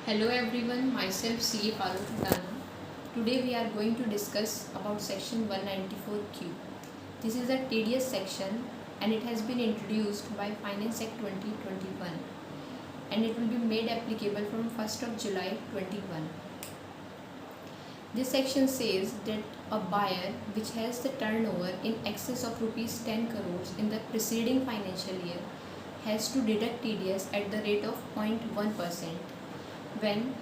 Hello everyone, myself CA Parul Thana. Today we are going to discuss about section 194Q. This is a tedious section and it has been introduced by Finance Act 2021 and it will be made applicable from 1st of July 21. This section says that a buyer which has the turnover in excess of rupees 10 crores in the preceding financial year has to deduct TDS at the rate of 0.1% when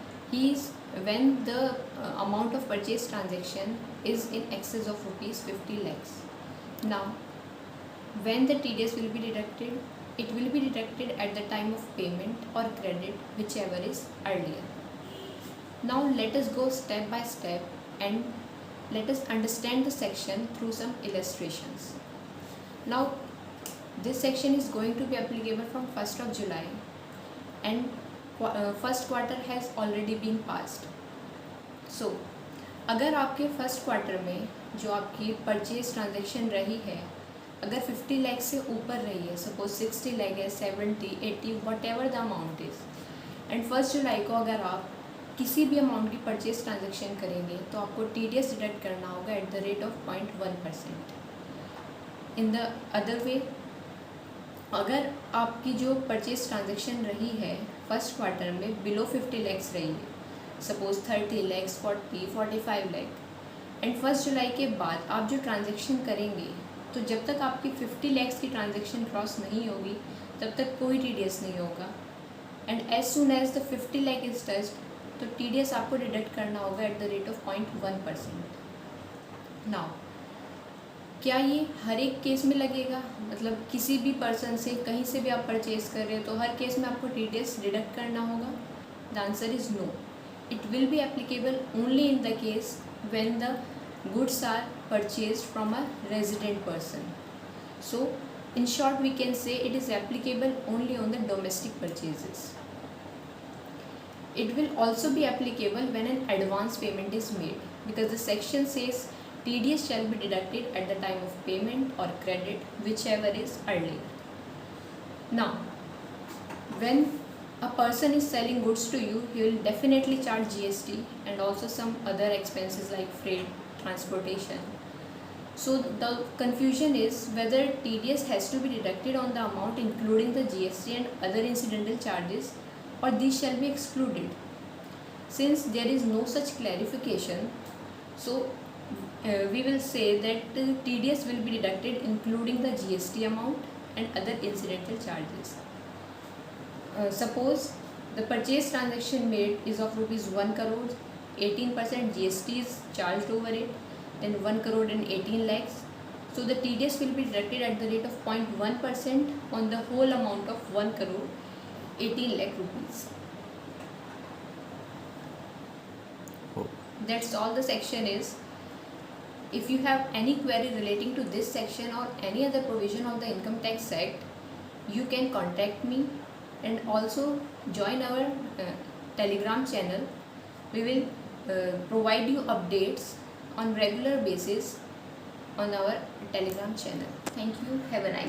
the amount of purchase transaction is in excess of rupees 50 lakhs. Now, when the TDS will be deducted, it will be deducted at the time of payment or credit, whichever is earlier. Now let us go step by step and let us understand the section through some illustrations. Now this section is going to be applicable from 1st of July and first quarter has already been passed. So अगर आपके first quarter में जो आपकी purchase transaction रही है अगर 50 लाख से ऊपर रही है, सपोज 60 लाख है, 70, 80, what ever the amount is, and 1 जुलाई को अगर आप किसी भी अमाउंट की परचेज ट्रांजेक्शन करेंगे तो आपको TDS डिडक्ट करना होगा at the rate of 0.1%. In the other way, अगर आपकी जो परचेज ट्रांजेक्शन रही है फर्स्ट क्वार्टर में बिलो 50 लैक्स रही है, सपोज 30 लैक्स, 40, 45 लाख, एंड 1 जुलाई के बाद आप जो ट्रांजेक्शन करेंगे तो जब तक आपकी 50 लैक्स की ट्रांजेक्शन क्रॉस नहीं होगी तब तक कोई TDS नहीं होगा. And as soon as the 50 lakh is touched तो TDS आपको डिडक्ट करना होगा at the rate of 0.1%. Now क्या ये हर एक केस में लगेगा? मतलब किसी भी पर्सन से कहीं से भी आप परचेज कर रहे हो तो हर केस में आपको TDS डिडक्ट करना होगा? The answer is no. It will be applicable only in the case when the goods are purchased from a resident person. So in short we can say it is applicable only on the domestic purchases. It will also be applicable when an advance payment is made because the section says TDS shall be deducted at the time of payment or credit, whichever is earlier. Now, when a person is selling goods to you, he will definitely charge GST and also some other expenses like freight, transportation. So the confusion is whether TDS has to be deducted on the amount including the GST and other incidental charges, or these shall be excluded. Since there is no such clarification, so we will say that TDS will be deducted including the GST amount and other incidental charges. Suppose the purchase transaction made is of rupees 1 crore, 18% GST is charged over it, then 1 crore and 18 lakhs. So the TDS will be deducted at the rate of 0.1% on the whole amount of 1 crore 18 lakh rupees. That's all the section is. If you have any query relating to this section or any other provision of the Income Tax Act, you can contact me and also join our Telegram channel. We will provide you updates on regular basis on our Telegram channel. Thank you. Have a nice day.